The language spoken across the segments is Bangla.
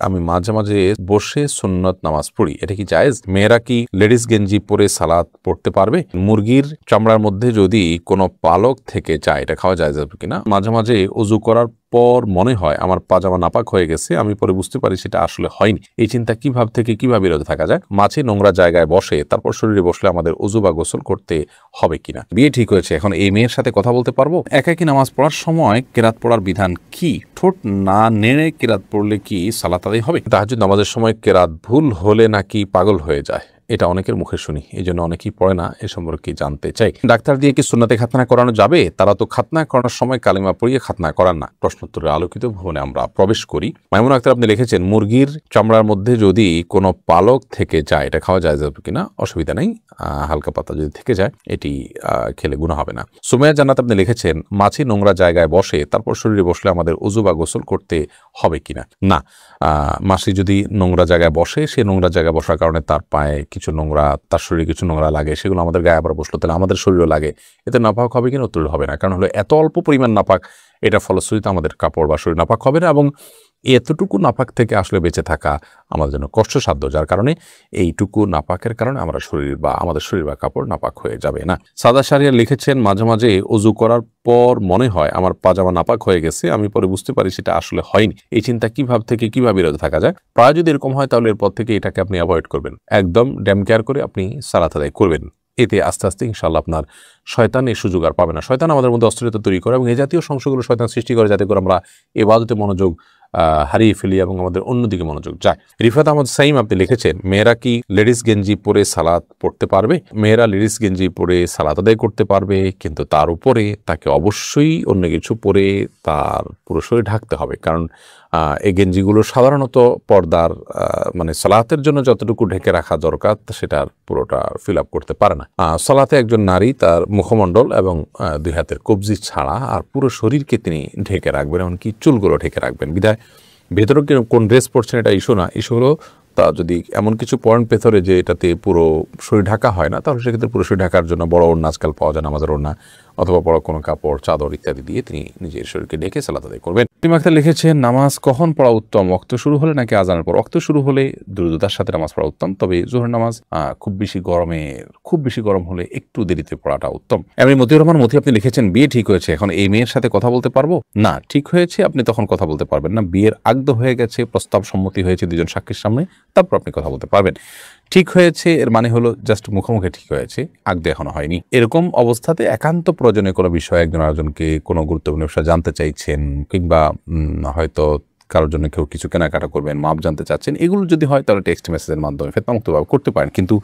আমি মাঝে মাঝে বসে সুন্নত নামাজ পড়ি, এটা কি জায়েজ? মেয়েরা কি লেডিস গেঞ্জি পরে সালাত পড়তে পারবে? মুরগির চামড়ার মধ্যে যদি কোনো পালক থেকে যায়, এটা খাওয়া জায়েজ হবে কিনা? মাঝে মাঝে ওযু করার পর মনে হয় আমার পাজামা নাপাক হয়ে গেছে, আমি পরে বুঝতে পারি সেটা আসলে হয়নি। এই চিন্তা থেকে কিভাবে বিরত থাকা যায়? মাঝে নোংরা জায়গায় বসে তারপর শরীরে বসলে আমাদের ওযু বা গোসল করতে হবে কিনা? বিয়ে ঠিক হয়েছে, এখন এই মেয়ের সাথে কথা বলতে পারবো? একাকী নামাজ পড়ার সময় কেরাত পড়ার বিধান কি? ঠোঁট না নেড়ে কেরাত পড়লে কি সালাত আদায় হবে? তাহাজ্জুদ নামাজের সময় কেরাত ভুল হলে নাকি পাগল হয়ে যায়, এটা অনেকের মুখে শুনি, এই জন্য অনেকেই পড়ে না, এ সম্পর্কে জানতে চাই। ডাক্তার দিয়ে কি সুন্নাতে খাতনা করানো যাবে? তারা তো খাতনা করানোর সময় কালিমা পড়িয়ে খাতনা করান না। প্রশ্নোত্তরে আলোকিত ভবনে আমরা প্রবেশ করি। মাইমুন আক্তার আপনি লিখেছেন, মুরগির চামড়ার মধ্যে যদি কোনো পালক থেকে যায়, এটা খাওয়া যায় যাবে কিনা? অসুবিধা নেই, হালকা পাতা যদি থেকে যায় এটি খেলে গুনাহ হবে না। সুমাইয়া জান্নাত আপনি লিখেছেন, মাছি নোংরা জায়গায় বসে তারপর শরীরে বসলে আমাদের ওযু বা গোসল করতে হবে কিনা? না, মাছি যদি নোংরা জায়গায় বসে, সে নোংরা জায়গায় বসার কারণে তার পায়ে কিছু নোংরা, তার শরীরে কিছু নোংরা লাগে, সেগুলো আমাদের গায়ে আবার বসলো, তাহলে আমাদের শরীরও লাগে, এতে নাপাক হবে কিনা? উত্তর হবে না। কারণ হলো এত অল্প পরিমাণ নাপাক, এটা ফলশ্রুতিতে আমাদের কাপড় বা শরীর নাপাক হবে না, এবং এতটুকু নাপাক থেকে আসলে বেঁচে থাকা আমাদের জন্য কষ্টসাধ্য, যার কারণে এইটুকু নাপাকের কারণে আমাদের শরীর বা কাপড় নাপাক হয়ে যাবে না। সাদা শাহরিয়ার লিখেছেন, মাঝে মাঝে ওযু করার পর মনে হয় আমার পাজামা নাপাক হয়ে গেছে, আমি পরে বুঝতে পারি সেটা আসলে হয়নি। এই চিন্তা থেকে কিভাবে বিরত থাকা যায়? প্রায় যদি এরকম হয় তাহলে এরপর থেকে এটাকে আপনি অ্যাভয়েড করবেন, একদম ড্যাম কেয়ার করে আপনি সালাত আদায় করবেন। এতে আস্তে আস্তে ইনশাআল্লাহ আপনার শয়তান এই সুযোগ আর পাবে না। শয়তান আমাদের মধ্যে অস্থিরতা তৈরি করে এবং এই জাতীয় সংশয়গুলো শয়তান সৃষ্টি করে যাতে করে আমরা ইবাদতে মনোযোগ হারিয়ে ফেলি এবং আমাদের অন্যদিকে মনোযোগ যায়। রিফাত আহমদ সাইম আপনি লিখেছেন, মেয়েরা কি লেডিস গেঞ্জি পরে সালাত পড়তে পারবে? মেয়েরা লেডিস গেঞ্জি পরে সালাত আদায় করতে পারবে, কিন্তু তার উপরে তাকে অবশ্যই অন্য কিছু পরে তার পুরো শরীর ঢাকতে হবে। কারণ এই গেঞ্জিগুলো সাধারণত পর্দার মানে সালাতের জন্য যতটুকু ঢেকে রাখা দরকার সেটার পুরোটা ফিল আপ করতে পারে না। সালাতে একজন নারী তার মুখমণ্ডল এবং দুই হাতের কবজি ছাড়া আর পুরো শরীরকে তিনি ঢেকে রাখবেন, এমনকি চুলগুলো ঢেকে রাখবেন। বিধায় ভেতরে কোন ড্রেস পরছেন এটা ইস্যু না, ইস্যু হলো তা যদি এমন কিছু পয়েন্ট ভেতরে যে এটাতে পুরো শরীর ঢাকা হয় না, তাহলে সেক্ষেত্রে পুরো শরীর ঢাকার জন্য বড় ওড়না আজকাল পাওয়া যায়, নামাজের ওড়না অথবা বড় কোনো কাপড়, চাদর ইত্যাদি দিয়ে তিনি নিজের শরীরকে ঢেকে সালাত আদায় করবেন। আক্তার লিখেছেন, নামাজ কখন পড়া উত্তম? ওয়াক্ত শুরু হলে নাকি আজানের পর? ওয়াক্ত শুরু হলে দ্রুততার সাথে নামাজ পড়া উত্তম, তবে জোহরের নামাজ খুব বেশি গরম হলে একটু দেরিতে পড়াটা উত্তম। এমনি মতিউর রহমান মতি আপনি লিখেছেন, বিয়ে ঠিক হয়েছে, এখন এই মেয়ের সাথে কথা বলতে পারবো? না, ঠিক হয়েছে, আপনি তখন কথা বলতে পারবেন না। বিয়ের আগদ হয়ে গেছে, প্রস্তাব সম্মতি হয়েছে দুজন সাক্ষীর সামনে, তারপর আপনি কথা বলতে পারবেন। ঠিক হয়েছে এর মানে হলো জাস্ট মুখোমুখি ঠিক হয়েছে, আগদে এখনো হয়নি। এরকম অবস্থাতে একান্ত প্রয়োজনীয় কোনো বিষয় একজন আরেকজনকে কোনো গুরুত্বপূর্ণ বিষয় জানতে চাইছেন, কিংবা হয়তো কারোর জন্য কেউ কিছু কেনাকাটা করবেন, মাপ জানতে চাচ্ছেন, এগুলো যদি হয় তাহলে টেক্সট মেসেজের মাধ্যমে ফেতনামুক্তভাবে করতে পারেন। কিন্তু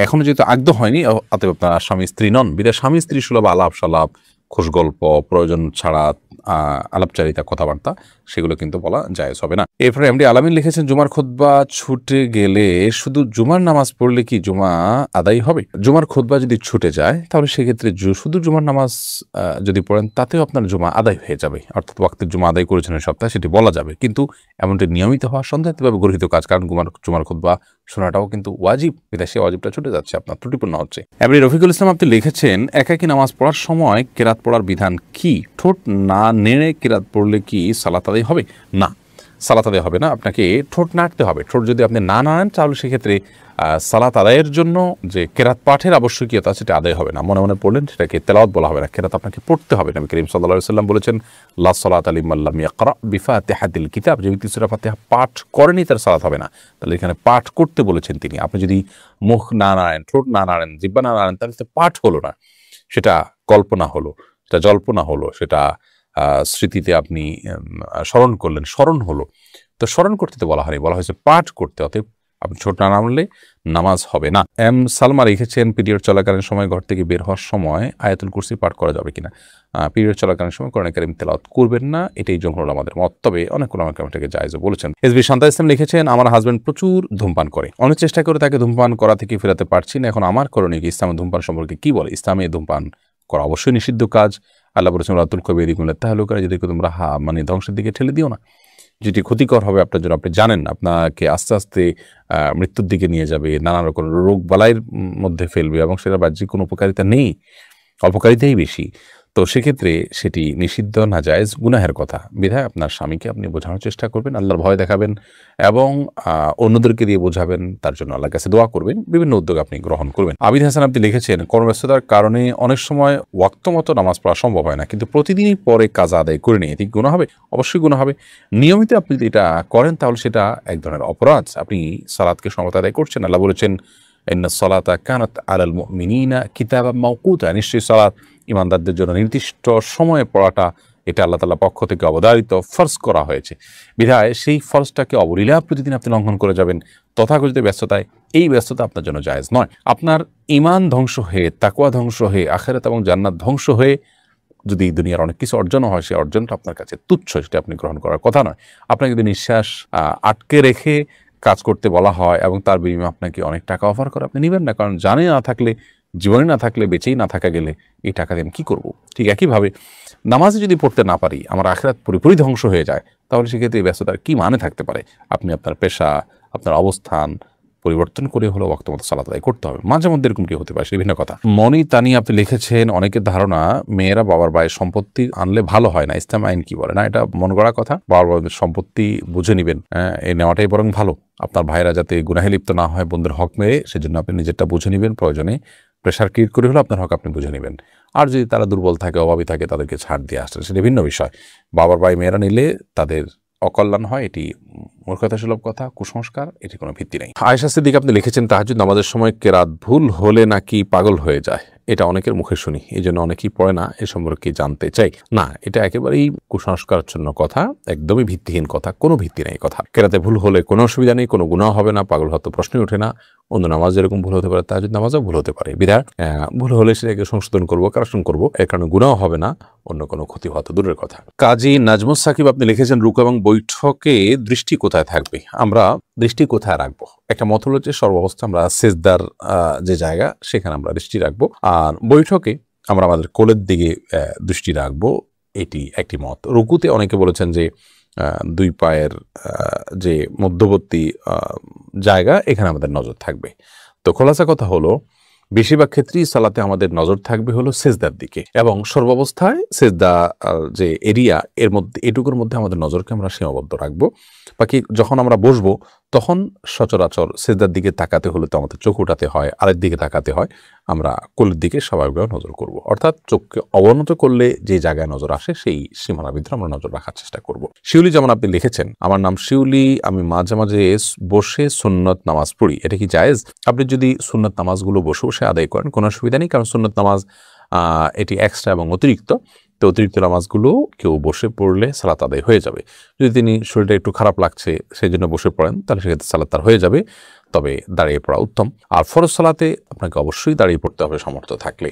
এখনো যেহেতু আগদ হয়নি, অতএব আপনারা স্বামী স্ত্রী নন, বিধায় স্বামী স্ত্রী সুলভ আলাপ সালাপ, খোশ গল্প, প্রয়োজন ছাড়া আলাপচারিতা, কথাবার্তা, সেগুলো কিন্তু বলা জায়েজ হবে না। এরপরে এমডি আলামিন লিখেছেন, জুমার খুতবা ছুটে গেলে শুধু জুমার নামাজ পড়লে কি জুমা আদায় হবে? জুমার খুতবা যদি ছুটে যায় তাহলে সেক্ষেত্রে শুধু জুমার নামাজ যদি পড়েন তাতেও আপনার জুমা আদায় হয়ে যাবে, অর্থাৎ ওয়াক্তের জুমা আদায় করেছেন এই সপ্তাহে, সেটি বলা যাবে। কিন্তু এমনটি নিয়মিত হওয়া সন্দেহভাবে গর্হিত কাজ, কারণ জুমার খুতবা শোনাটাও কিন্তু ওয়াজিব, বিদেশে ওয়াজিবটা ছুটে যাচ্ছে, আপনার ত্রুটিপূর্ণ হচ্ছে। এমনি রফিকুল ইসলাম আপনি লিখেছেন, একাকী নামাজ পড়ার সময় কেরাত পড়ার বিধান কি? ঠোঁট না নেড়ে কেরাত পড়লে কি সালাত আদায় হবে? না, সালাত আদায় হবে না, আপনাকে ঠোঁট নাড়তে হবে। ঠোঁট যদি আপনি না নাড়েন তাহলে সেক্ষেত্রে সালাত আদায়ের জন্য যে কেরাত পাঠের আবশ্যকীয়তা সেটা আদায় হবে না। মনে মনে পড়লেন সেটাকে তেলাওয়াত বলা হবে না, কেরাত আপনাকে পড়তে হবে। নবী করিম সাল্লাল্লাহু আলাইহি ওয়াসাল্লাম বলেছেন, লা সালাতা লিমান লাম ইয়াকরা বিফাতিহাতিল কিতাব, যে ব্যক্তি সূরা ফাতিহা পাঠ করেনি তার সালাত হবে না। তাহলে এখানে পাঠ করতে বলেছেন তিনি। আপনি যদি মুখ না নাড়েন, ঠোঁট না নাড়েন, জিহ্বা না নাড়েন, তাহলে পাঠ হলো না, সেটা কল্পনা হলো, সেটা জল্পনা হলো, সেটা স্মৃতিতে আপনি স্মরণ করলেন, স্মরণ হলো। তো স্মরণ করতে তো বলা হয়নি, বলা হয়েছে পাঠ করতে। অতএব আপনি ছোট না নামলে নামাজ হবে না। এম সালমা লিখেছেন, পিরিয়ড চলাকালীন সময় ঘর থেকে বের হওয়ার সময় আয়াতুল কুরসি পাঠ করা যাবে কিনা? পিরিয়ড চলাকালীন সময় কোরআন কারীম তেলাওয়াত করবেন না, এটাই জমহুর আমাদের মত, তবে অনেক ওলামা কেরাম এটাকে জায়েজও বলেছেন। এসবি শান্তা ইসলাম লিখেছেন, আমার হাজবেন্ড প্রচুর ধূমপান করে, অনেক চেষ্টা করে তাকে ধূমপান করা থেকে ফেরাতে পারছি না, এখন আমার করণীয় কি? ইসলামে ধূমপান সম্পর্কে কি বলে? ইসলামে ধূমপান করা অবশ্যই নিষিদ্ধ কাজ। আল্লাহ বলেছেন, রাতুল কবির তাহলুকা, যদি তোমরা মানে ধ্বংসের দিকে ঠেলে দিও না, যেটি ক্ষতিকর হবে আপনার জন্য, আপনি জানেন আপনাকে আস্তে আস্তে মৃত্যুর দিকে নিয়ে যাবে, নানা রকম রোগ বালাইয়ের মধ্যে ফেলবে এবং সেটা বাহ্যিক কোনো উপকারিতা নেই, অপকারিতাই বেশি। তো সেক্ষেত্রে সেটি নিষিদ্ধ, নাজায়েজ, গুনাহের কথা। বিধায় আপনার স্বামীকে আপনি বোঝানোর চেষ্টা করবেন, আল্লাহর ভয় দেখাবেন এবং অন্যদেরকে দিয়ে বোঝাবেন, তার জন্য আল্লাহর কাছে দোয়া করবেন, বিভিন্ন উদ্যোগ আপনি গ্রহণ করবেন। আবিদ হাসান আপনি লিখেছেন, কর্মব্যস্ততার কারণে অনেক সময় ওয়াক্ত মতো নামাজ পড়া সম্ভব হয় না, কিন্তু প্রতিদিনই পরে কাজা আদায় করে নিয়ে এটি গুনাহ হবে? অবশ্যই গুনাহ হবে। নিয়মিত আপনি যদি এটা করেন তাহলে সেটা এক ধরনের অপরাধ, আপনি সালাতকে সমত আদায় করছেন। আল্লাহ বলেছেন, ইন্নাস সালাতা কানাত আলাল মুমিনিনা কিতাবাম মাওকুতা, নিশ্চয়ই সালাত ইমানদারদের জন্য নির্দিষ্ট সময়ে পড়াটা এটা আল্লাহ তাআলার পক্ষ থেকে অবধারিত, ফরজ করা হয়েছে। বিধায় সেই ফরজটাকে অবলীলা প্রতিদিন আপনি লঙ্ঘন করে যাবেন তথাকথিত ব্যস্ততায়, এই ব্যস্ততা আপনার জন্য জায়েজ নয়। আপনার ঈমান ধ্বংস হয়ে, তাকওয়া ধ্বংস হয়ে, আখিরাত এবং জান্নাত ধ্বংস হয়ে যদি দুনিয়ার অনেক কিছু অর্জন হয়, সেই অর্জনটা আপনার কাছে তুচ্ছ, সেটা আপনি গ্রহণ করার কথা নয়। আপনাকে যদি নিঃশ্বাস আটকে রেখে কাজ করতে বলা হয় এবং তার বিনিময়ে আপনাকে অনেক টাকা অফার করে, আপনি নেবেন না, কারণ জানে না থাকলে, জীবনে না থাকলে, বেঁচেই না থাকা গেলে এই টাকা দিয়ে আমি কী করবো। ঠিক একইভাবে নামাজে যদি পড়তে না পারি, আমার আখিরাত পুরোপুরি ধ্বংস হয়ে যায়, তাহলে সেক্ষেত্রে এই ব্যস্ততার কী মানে থাকতে পারে। আপনি আপনার পেশা, আপনার অবস্থান পরিবর্তন করে হলেও ওয়াক্ত মতো সালাত আদায় করতে হবে। মাঝে মধ্যে এরকম কি হতে পারে, বিভিন্ন কথা। মনি তানি আপনি লিখেছেন, অনেকের ধারণা মেয়েরা বাবার ভাইয়ের সম্পত্তি আনলে ভালো হয় না, ইসলাম আইন কি বলে? না, এটা মন গড়া কথা। বাবার ভাইয়ের সম্পত্তি বুঝে নেবেন, এই নেওয়াটাই বরং ভালো। আপনার ভাইয়েরা যাতে গুনাহে লিপ্ত না হয় বোনদের হক মেরে, সেজন্য আপনি নিজেরটা বুঝে নেবেন, প্রয়োজনে প্রেশার ক্রিয়েট করে হলো আপনার হক আপনি বুঝে নেবেন। আর যদি তারা দুর্বল থাকে, অভাবী থাকে, তাদেরকে ছাড় দিয়ে আসছেন, সেটা ভিন্ন বিষয়। বাবার ভাই মেয়েরা নিলে তাদের অকল্যাণ হয়, এটি মূর্খতা সুলভ কথা, কুসংস্কার, এটি কোনো ভিত্তি নেই। আয়েশা সিদ্দিকা আপনি লিখেছেন, তাহাজ্জুদ নামাজের সময় কেরাত ভুল হলে নাকি পাগল হয়ে যায়, এটা অনেকের মুখে শুনি, এই জন্য অনেকেই পড়ে না, এ সম্পর্কে জানতে চাই। না, এটা একেবারেই কুসংস্কারাচ্ছন্ন কথা, একদমই ভিত্তিহীন কথা, কোনো ভিত্তি নেই কথা। কেরাতে ভুল হলে কোনো অসুবিধা নেই, কোনো গুনাহ হবে না, পাগল হয়তো প্রশ্নই ওঠে না। অন্য নামাজ যেরকম ভুল হতে পারে, তাহাজ্জুদ নামাজও ভুল হতে পারে। বিধায় ভুল হলে সেটাকে সংশোধন করবো, কারেকশন করবো, এর কারণে গুনাহ হবে না, অন্য কোনো ক্ষতি হওয়া তো দূরের কথা। কাজী নাজমুস সাকিব আপনি লিখেছেন, রুকু এবং বৈঠকে দৃষ্টি কোথায় থাকবে? আমরা দৃষ্টি কোথায় রাখবো? একটা মত হলো যে সর্বাবস্থা আমরা সেজদার যে জায়গা, সেখানে আমরা দৃষ্টি রাখবো, আর বৈঠকে আমরা আমাদের কোলের দিকে দৃষ্টি রাখবো, এটি একটি মত। রুকুতে অনেকে বলেছেন যে দুই পায়ের যে মধ্যবর্তী জায়গা, এখানে আমাদের নজর থাকবে। তো খোলাসা কথা হলো, বেশিরভাগ ক্ষেত্রেই সালাতে আমাদের নজর থাকবে হলো সেজদার দিকে, এবং সর্বাবস্থায় সেজদা যে এরিয়া, এর মধ্যে, এটুকুর মধ্যে আমাদের নজরকে আমরা সীমাবদ্ধ রাখবো। বাকি যখন আমরা বসবো তখন সচরাচর সেজদার দিকে তাকাতে হলে তো আমাদের চোখ উঠাতে হয়, আরেক দিকে তাকাতে হয়, আমরা কোলের দিকে স্বাভাবিকভাবে নজর করব। অর্থাৎ চোখকে অবনত করলে যে জায়গায় নজর আসে, সেই সীমানার ভিতরে আমরা নজর রাখার চেষ্টা করব। শিউলি যেমন আপনি লিখেছেন, আমার নাম শিউলি, আমি মাঝে মাঝে বসে সুন্নত নামাজ পড়ি, এটা কি জায়েজ? আপনি যদি সুন্নত নামাজগুলো বসে বসে আদায় করেন কোনো অসুবিধা নেই, কারণ সুন্নত নামাজ এটি এক্সট্রা এবং অতিরিক্ত। তো অতিরিক্ত নামাজগুলো কেউ বসে পড়লে সালাত আদায় হয়ে যাবে। যদি তিনি শরীরটা একটু খারাপ লাগছে সেই জন্য বসে পড়েন, তাহলে সেক্ষেত্রে সালাত তার হয়ে যাবে, তবে দাঁড়িয়ে পড়া উত্তম। আর ফরজ সালাতে আপনাকে অবশ্যই দাঁড়িয়ে পড়তে হবে সামর্থ্য থাকলে।